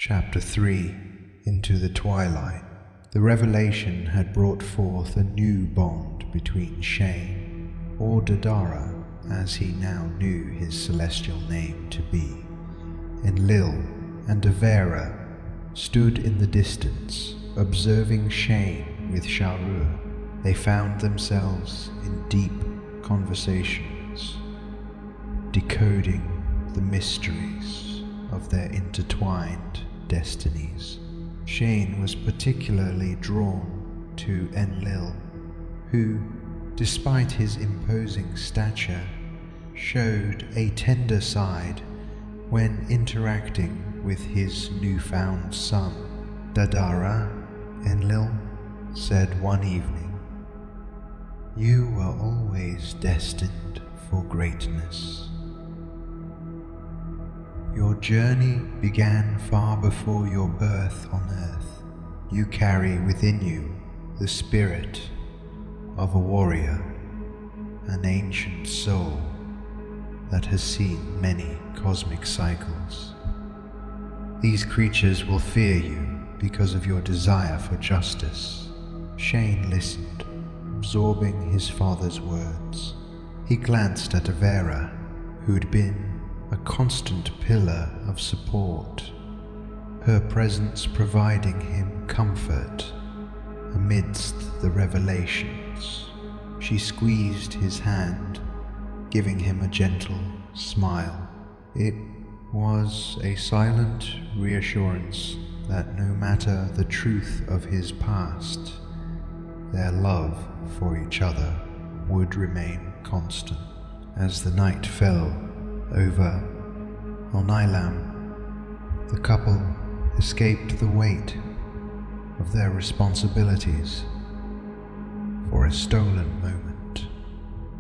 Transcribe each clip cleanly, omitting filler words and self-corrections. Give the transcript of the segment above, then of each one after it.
Chapter 3 Into the Twilight. The revelation had brought forth a new bond between Shane, or Dadara, as he now knew his celestial name to be, Enlil and Avera stood in the distance, observing Shane with Shaurur. They found themselves in deep conversations, decoding the mysteries of their intertwined destinies. Shane was particularly drawn to Enlil, who, despite his imposing stature, showed a tender side when interacting with his newfound son. Dadara, Enlil said one evening, "You were always destined for greatness. Your journey began far before your birth on Earth. You carry within you the spirit of a warrior, an ancient soul that has seen many cosmic cycles. These creatures will fear you because of your desire for justice." Shane listened, absorbing his father's words. He glanced at Avera, who had been a constant pillar of support, her presence providing him comfort amidst the revelations. She squeezed his hand, giving him a gentle smile. It was a silent reassurance that no matter the truth of his past, their love for each other would remain constant. As the night fell over Alnilam, the couple escaped the weight of their responsibilities for a stolen moment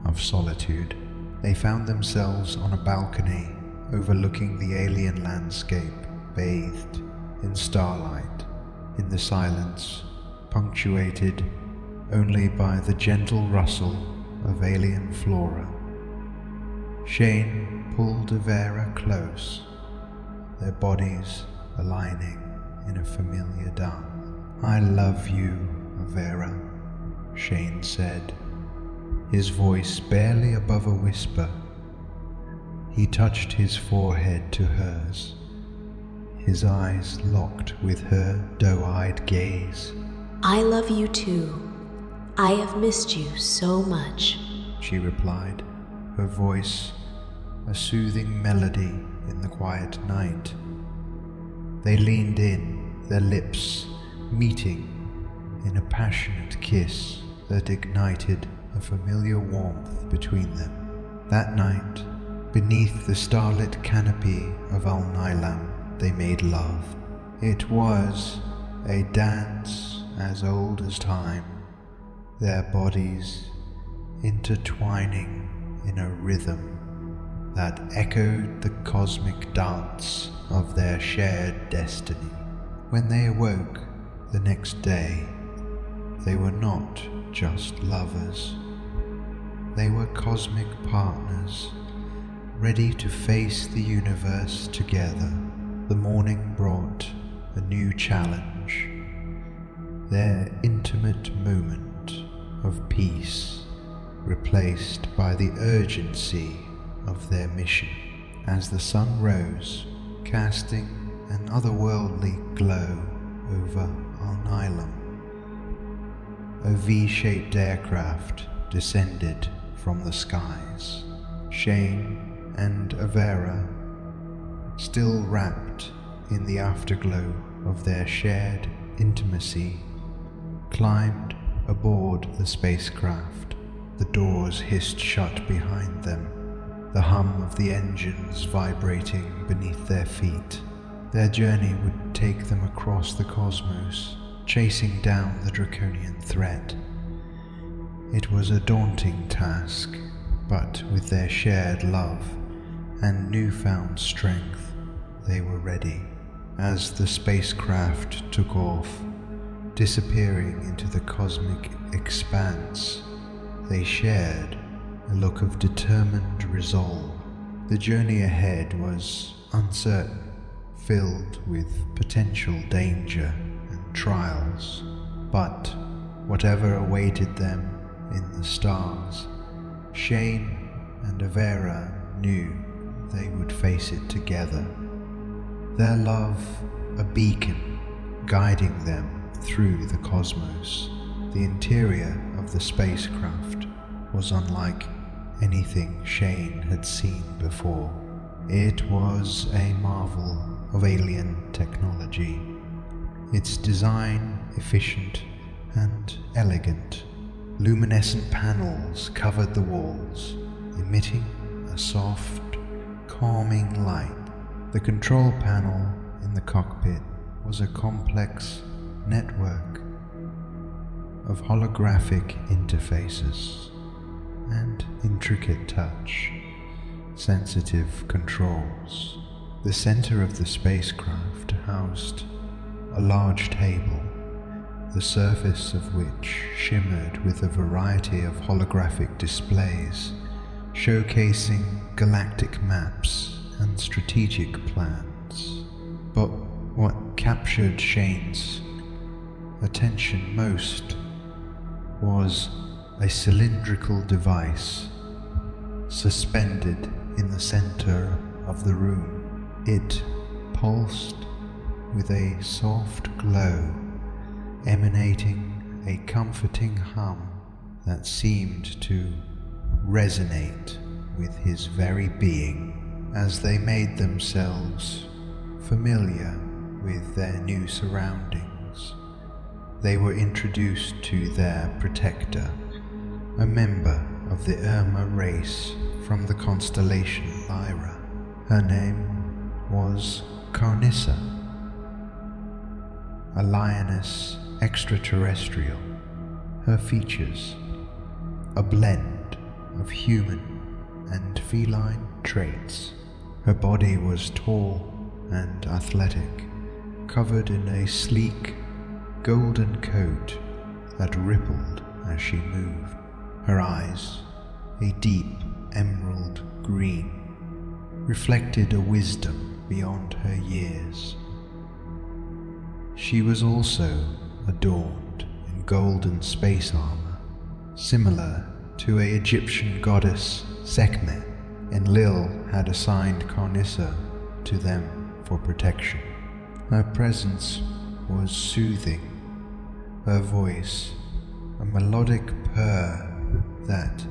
of solitude. They found themselves on a balcony overlooking the alien landscape, bathed in starlight, in the silence punctuated only by the gentle rustle of alien flora. Shane pulled Avera close, their bodies aligning in a familiar dance. "I love you, Avera," Shane said, his voice barely above a whisper. He touched his forehead to hers, his eyes locked with her doe-eyed gaze. "I love you too. I have missed you so much," she replied, her voice a soothing melody in the quiet night. They leaned in, their lips meeting in a passionate kiss that ignited a familiar warmth between them. That night, beneath the starlit canopy of Alnilam, they made love. It was a dance as old as time, their bodies intertwining in a rhythm that echoed the cosmic dance of their shared destiny. When they awoke the next day, they were not just lovers. They were cosmic partners, ready to face the universe together. The morning brought a new challenge, their intimate moment of peace replaced by the urgency of their mission. As the sun rose, casting an otherworldly glow over Alnilam, a V-shaped aircraft descended from the skies. Shane and Avera, still wrapped in the afterglow of their shared intimacy, climbed aboard the spacecraft. The doors hissed shut behind them, the hum of the engines vibrating beneath their feet. Their journey would take them across the cosmos, chasing down the draconian threat. It was a daunting task, but with their shared love and newfound strength, they were ready. As the spacecraft took off, disappearing into the cosmic expanse, they shared a look of determined resolve. The journey ahead was uncertain, filled with potential danger and trials. But whatever awaited them in the stars, Shane and Avera knew they would face it together. Their love a beacon guiding them through the cosmos. The interior of the spacecraft was unlike anything Shane had seen before. It was a marvel of alien technology, its design efficient and elegant. Luminescent panels covered the walls, emitting a soft, calming light. The control panel in the cockpit was a complex network of holographic interfaces and intricate touch, sensitive controls. The center of the spacecraft housed a large table, the surface of which shimmered with a variety of holographic displays, showcasing galactic maps and strategic plans. But what captured Shane's attention most was a cylindrical device suspended in the center of the room. It pulsed with a soft glow, emanating a comforting hum that seemed to resonate with his very being. As they made themselves familiar with their new surroundings, they were introduced to their protector, a member of the Irma race from the constellation Lyra. Her name was Carnissa, a lioness extraterrestrial. Her features, a blend of human and feline traits. Her body was tall and athletic, covered in a sleek, golden coat that rippled as she moved. Her eyes, a deep emerald green, reflected a wisdom beyond her years. She was also adorned in golden space armor, similar to an Egyptian goddess Sekhmet. Enlil had assigned Carnissa to them for protection. Her presence was soothing, her voice a melodic purr that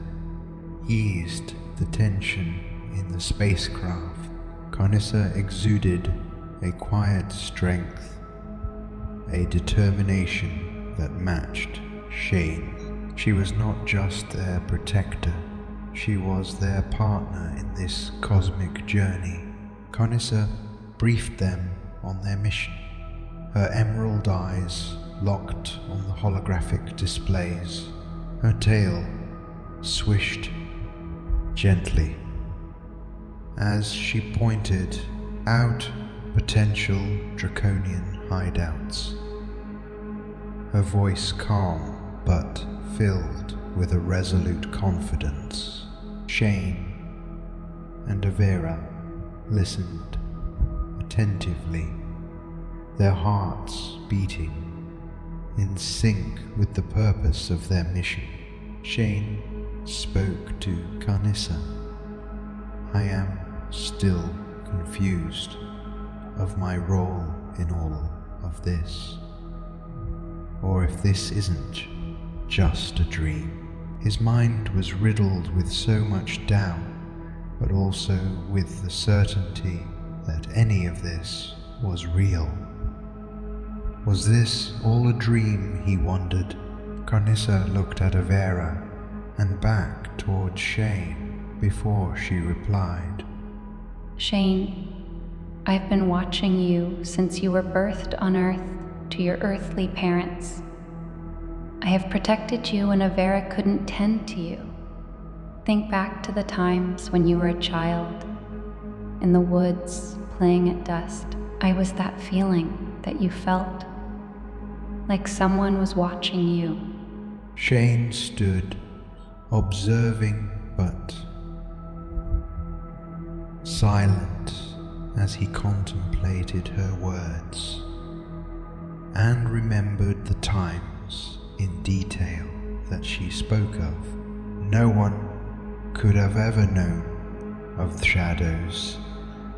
eased the tension in the spacecraft. Carnissa exuded a quiet strength, a determination that matched Shane. She was not just their protector, she was their partner in this cosmic journey. Carnissa briefed them on their mission, her emerald eyes locked on the holographic displays. Her tail swished gently as she pointed out potential draconian hideouts, her voice calm but filled with a resolute confidence. Shane and Avera listened attentively, their hearts beating in sync with the purpose of their mission. Shane spoke to Carnissa. "I am still confused of my role in all of this, or if this isn't just a dream." His mind was riddled with so much doubt, but also with the certainty that any of this was real. Was this all a dream, he wondered? Carnissa looked at Avera and back towards Shane before she replied. Shane, I've been watching you since you were birthed on Earth to your earthly parents. I have protected you when Avera couldn't tend to you. Think back to the times when you were a child, in the woods, playing at dusk. I was that feeling that you felt, like someone was watching you. Shane stood, observing but silent as he contemplated her words and remembered the times in detail that she spoke of. No one could have ever known of the shadows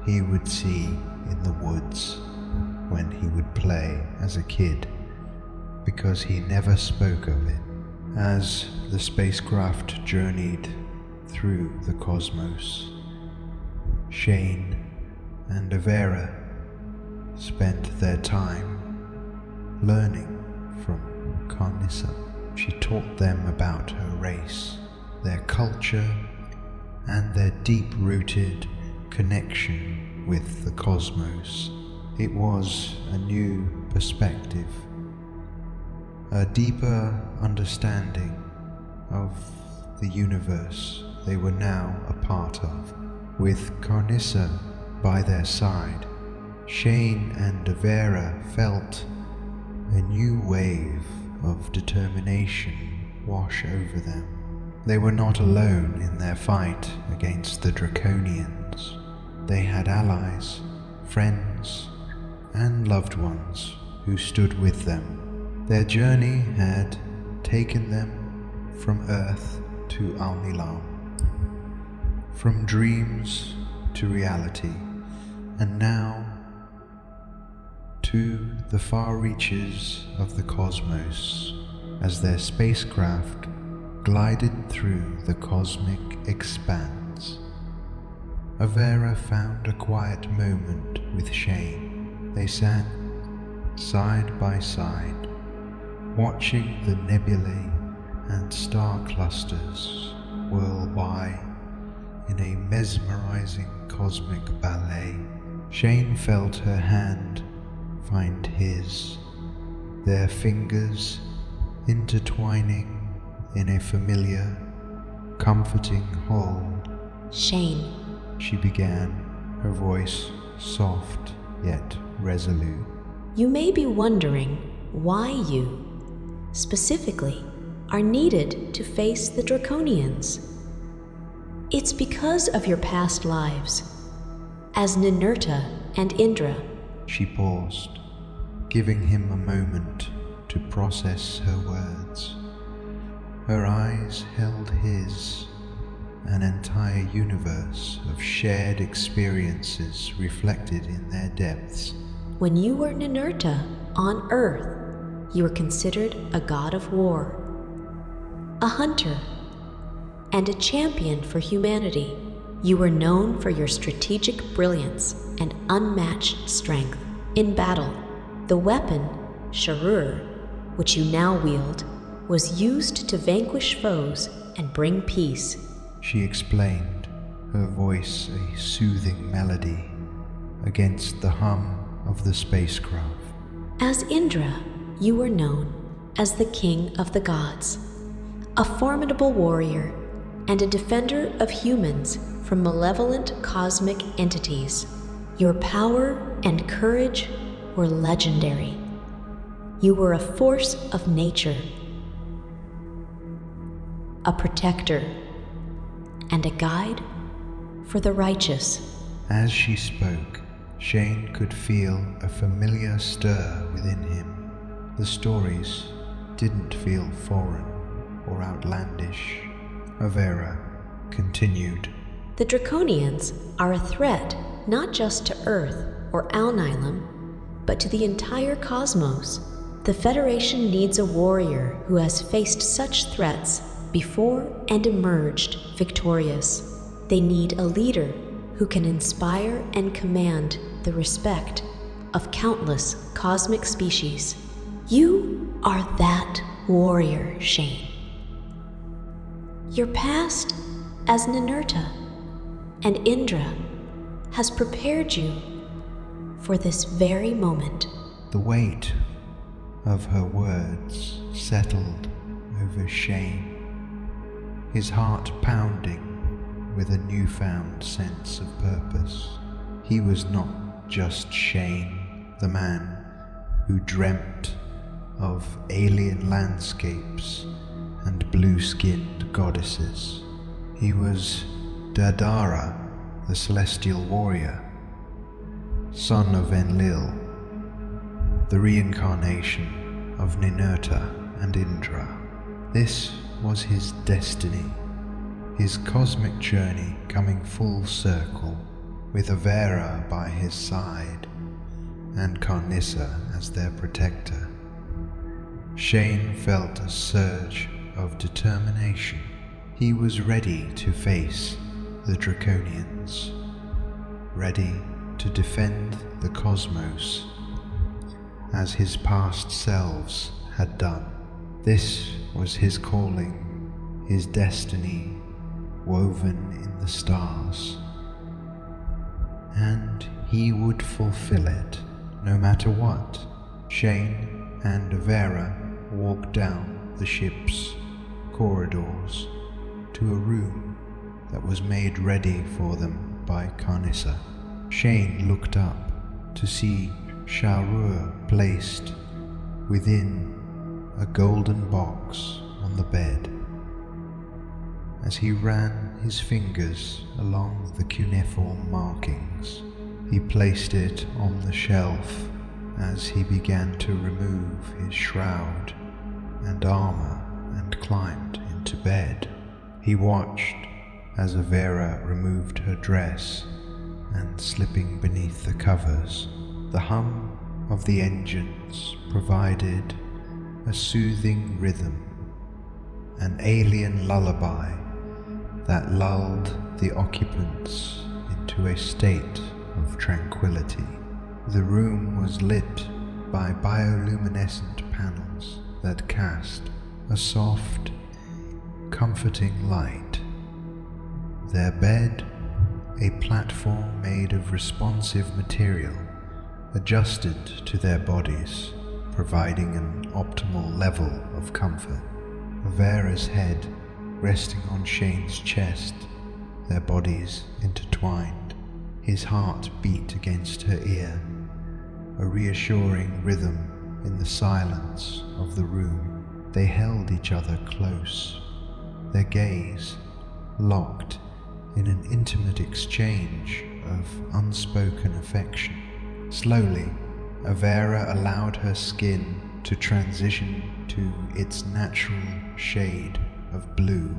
he would see in the woods when he would play as a kid, because he never spoke of it. As the spacecraft journeyed through the cosmos, Shane and Avera spent their time learning from Carnissa. She taught them about her race, their culture, and their deep-rooted connection with the cosmos. It was a new perspective, a deeper understanding of the universe they were now a part of. With Carnissa by their side, Shane and Avera felt a new wave of determination wash over them. They were not alone in their fight against the Draconians. They had allies, friends, and loved ones who stood with them. Their journey had taken them from Earth to Alnilam, from dreams to reality, and now to the far reaches of the cosmos as their spacecraft glided through the cosmic expanse. Avera found a quiet moment with Shane. They sat side by side, watching the nebulae and star clusters whirl by in a mesmerizing cosmic ballet. Shane felt her hand find his, their fingers intertwining in a familiar, comforting hold. Shane, She began, her voice soft yet resolute. you may be wondering why you, specifically, are needed to face the Draconians. It's because of your past lives, as Ninurta and Indra. She paused, giving him a moment to process her words. Her eyes held his, an entire universe of shared experiences reflected in their depths. When you were Ninurta on Earth, you were considered a god of war, a hunter, and a champion for humanity. You were known for your strategic brilliance and unmatched strength. In battle, the weapon, Sharur, which you now wield, was used to vanquish foes and bring peace. She explained, her voice a soothing melody against the hum of the spacecraft. As Indra, you were known as the King of the Gods, a formidable warrior and a defender of humans from malevolent cosmic entities. Your power and courage were legendary. You were a force of nature, a protector, and a guide for the righteous. As she spoke, Shane could feel a familiar stir within him. The stories didn't feel foreign or outlandish. Avera continued. The Draconians are a threat not just to Earth or Alnilam, but to the entire cosmos. The Federation needs a warrior who has faced such threats before and emerged victorious. They need a leader who can inspire and command the respect of countless cosmic species. You are that warrior, Shane. Your past as Ninurta and Indra has prepared you for this very moment. The weight of her words settled over Shane, his heart pounding with a newfound sense of purpose. He was not just Shane, the man who dreamt of alien landscapes and blue-skinned goddesses. He was Dadara, the celestial warrior, son of Enlil, the reincarnation of Ninurta and Indra. This was his destiny, his cosmic journey coming full circle, with Avera by his side and Carnissa as their protector. Shane felt a surge of determination. He was ready to face the Draconians, ready to defend the cosmos as his past selves had done. This was his calling, his destiny woven in the stars, and he would fulfill it no matter what. Shane and Avera walked down the ship's corridors to a room that was made ready for them by Carnissa. Shane looked up to see Shaurur placed within a golden box on the bed. As he ran his fingers along the cuneiform markings, he placed it on the shelf as he began to remove his shroud and armor and climbed into bed. He watched as Avera removed her dress and, slipping beneath the covers, the hum of the engines provided a soothing rhythm, an alien lullaby that lulled the occupants into a state of tranquility. The room was lit by bioluminescent panels that cast a soft, comforting light. Their bed, a platform made of responsive material, adjusted to their bodies, providing an optimal level of comfort. Avera's head resting on Shane's chest, their bodies intertwined. His heart beat against her ear, a reassuring rhythm in the silence of the room. They held each other close, their gaze locked in an intimate exchange of unspoken affection. Slowly, Avera allowed her skin to transition to its natural shade of blue,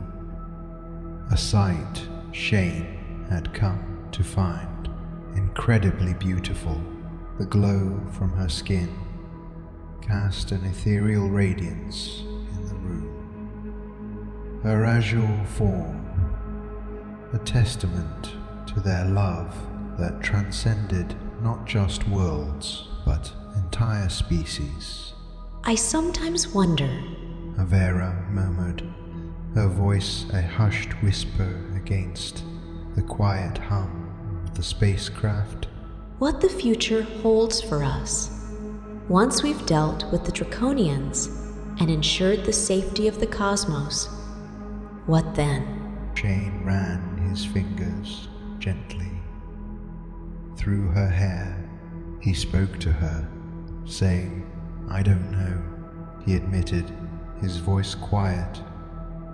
a sight Shane had come to find incredibly beautiful. The glow from her skin cast an ethereal radiance in the room. Her azure form, a testament to their love that transcended not just worlds, but entire species. I sometimes wonder, Avera murmured, her voice a hushed whisper against the quiet hum of the spacecraft, what the future holds for us. Once we've dealt with the Draconians and ensured the safety of the cosmos, what then? Shane ran his fingers gently through her hair. He spoke to her, saying, "I don't know," he admitted, his voice quiet,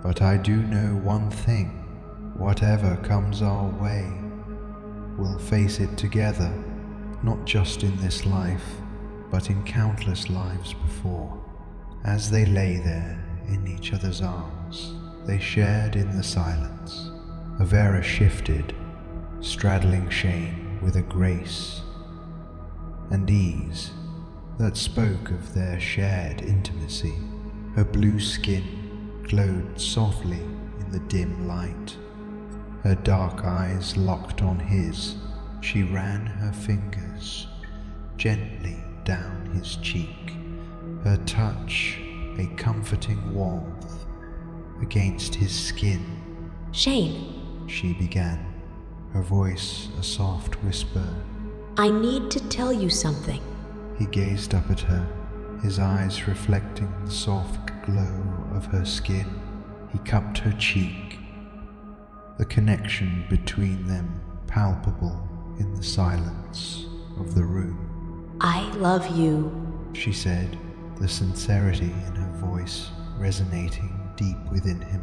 "but I do know one thing. Whatever comes our way, we'll face it together, not just in this life, but in countless lives before." As they lay there in each other's arms, they shared in the silence. Avera shifted, straddling Shane with a grace and ease that spoke of their shared intimacy. Her blue skin glowed softly in the dim light. Her dark eyes locked on his. She ran her fingers gently down his cheek, her touch a comforting warmth against his skin. Shane, she began, her voice a soft whisper. I need to tell you something. He gazed up at her, his eyes reflecting the soft glow of her skin. He cupped her cheek, the connection between them palpable in the silence of the room. I love you, she said, the sincerity in her voice resonating deep within him.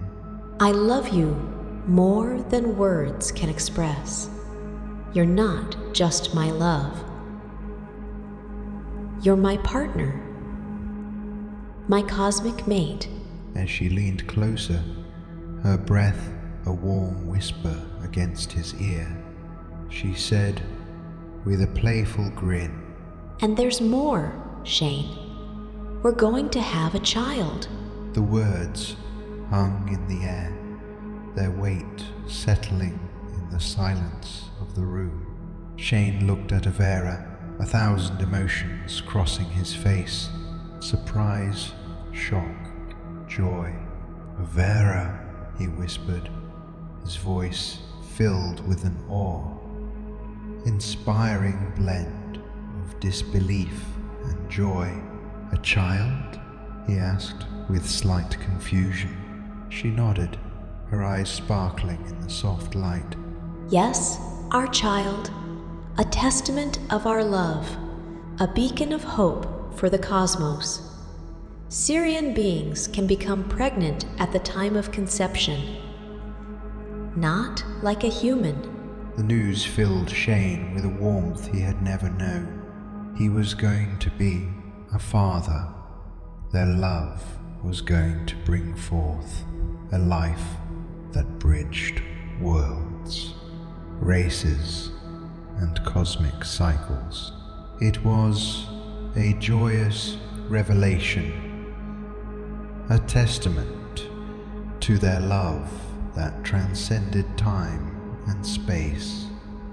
I love you more than words can express. You're not just my love. You're my partner, my cosmic mate. As she leaned closer, her breath a warm whisper against his ear, she said with a playful grin, And there's more, Shane. We're going to have a child. The words hung in the air, their weight settling in the silence of the room. Shane looked at Avera, 1,000 emotions crossing his face. Surprise, shock, joy. Avera, he whispered, his voice filled with an awe-inspiring blend of disbelief and joy. A child? He asked with slight confusion. She nodded, her eyes sparkling in the soft light. Yes, our child. A testament of our love, a beacon of hope for the cosmos. Syrian beings can become pregnant at the time of conception, not like a human. The news filled Shane with a warmth he had never known. He was going to be a father. Their love was going to bring forth a life that bridged worlds, races, and cosmic cycles. It was a joyous revelation, a testament to their love that transcended time and space.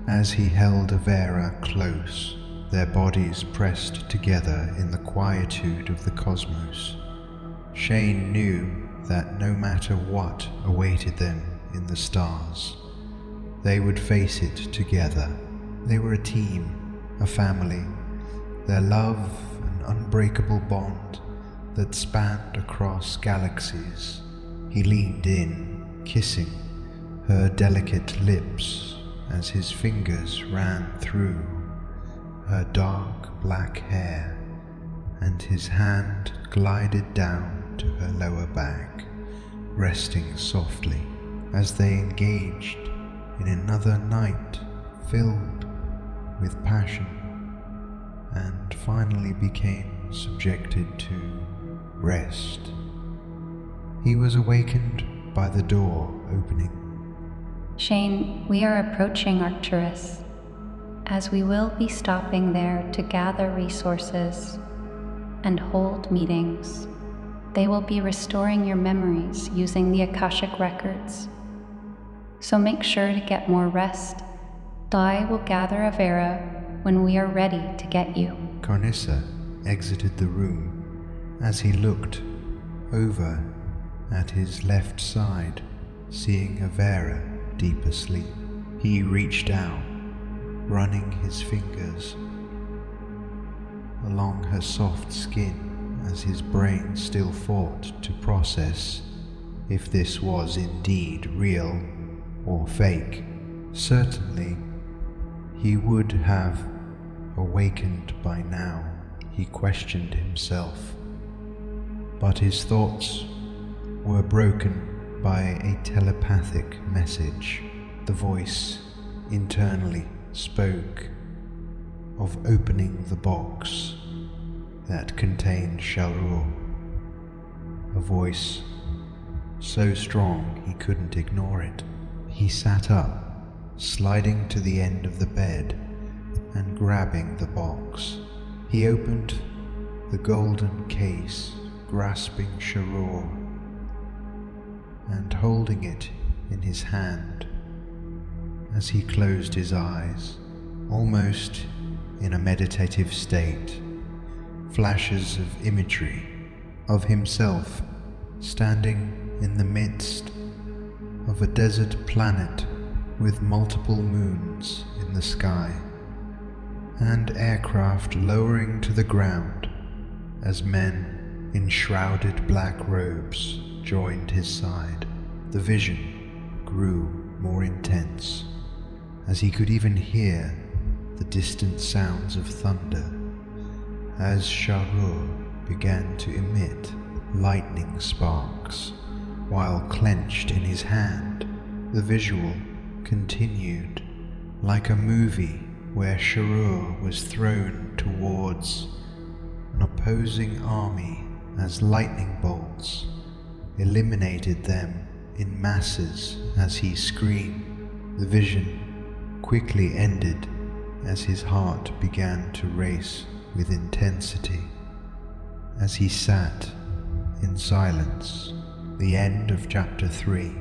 As he held Avera close, their bodies pressed together in the quietude of the cosmos, Shane knew that no matter what awaited them in the stars, they would face it together. They were a team, a family, their love an unbreakable bond that spanned across galaxies. He leaned in, kissing her delicate lips as his fingers ran through her dark black hair, and his hand glided down to her lower back, resting softly as they engaged in another night filled with passion, and finally became subjected to rest. He was awakened by the door opening. Shane, we are approaching Arcturus, as we will be stopping there to gather resources and hold meetings. They will be restoring your memories using the Akashic records. So make sure to get more rest. I will gather Avera when we are ready to get you. Carnissa exited the room as he looked over at his left side, seeing Avera deep asleep. He reached out, running his fingers along her soft skin as his brain still fought to process if this was indeed real or fake. Certainly, he would have awakened by now, he questioned himself. But his thoughts were broken by a telepathic message. The voice internally spoke of opening the box that contained Sharur. A voice so strong he couldn't ignore it. He sat up, sliding to the end of the bed and grabbing the box. He opened the golden case, grasping Sharur and holding it in his hand. As he closed his eyes, almost in a meditative state, flashes of imagery of himself standing in the midst of a desert planet with multiple moons in the sky, and aircraft lowering to the ground as men in shrouded black robes joined his side. The vision grew more intense, as he could even hear the distant sounds of thunder, as Sharur began to emit lightning sparks, while clenched in his hand. The visual continued like a movie where Sharur was thrown towards an opposing army as lightning bolts eliminated them in masses as he screamed. The vision quickly ended as his heart began to race with intensity. As he sat in silence, the end of Chapter 3.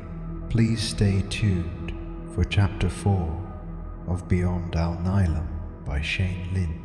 Please stay tuned for Chapter 4 of Beyond Alnilam by Shane Lint.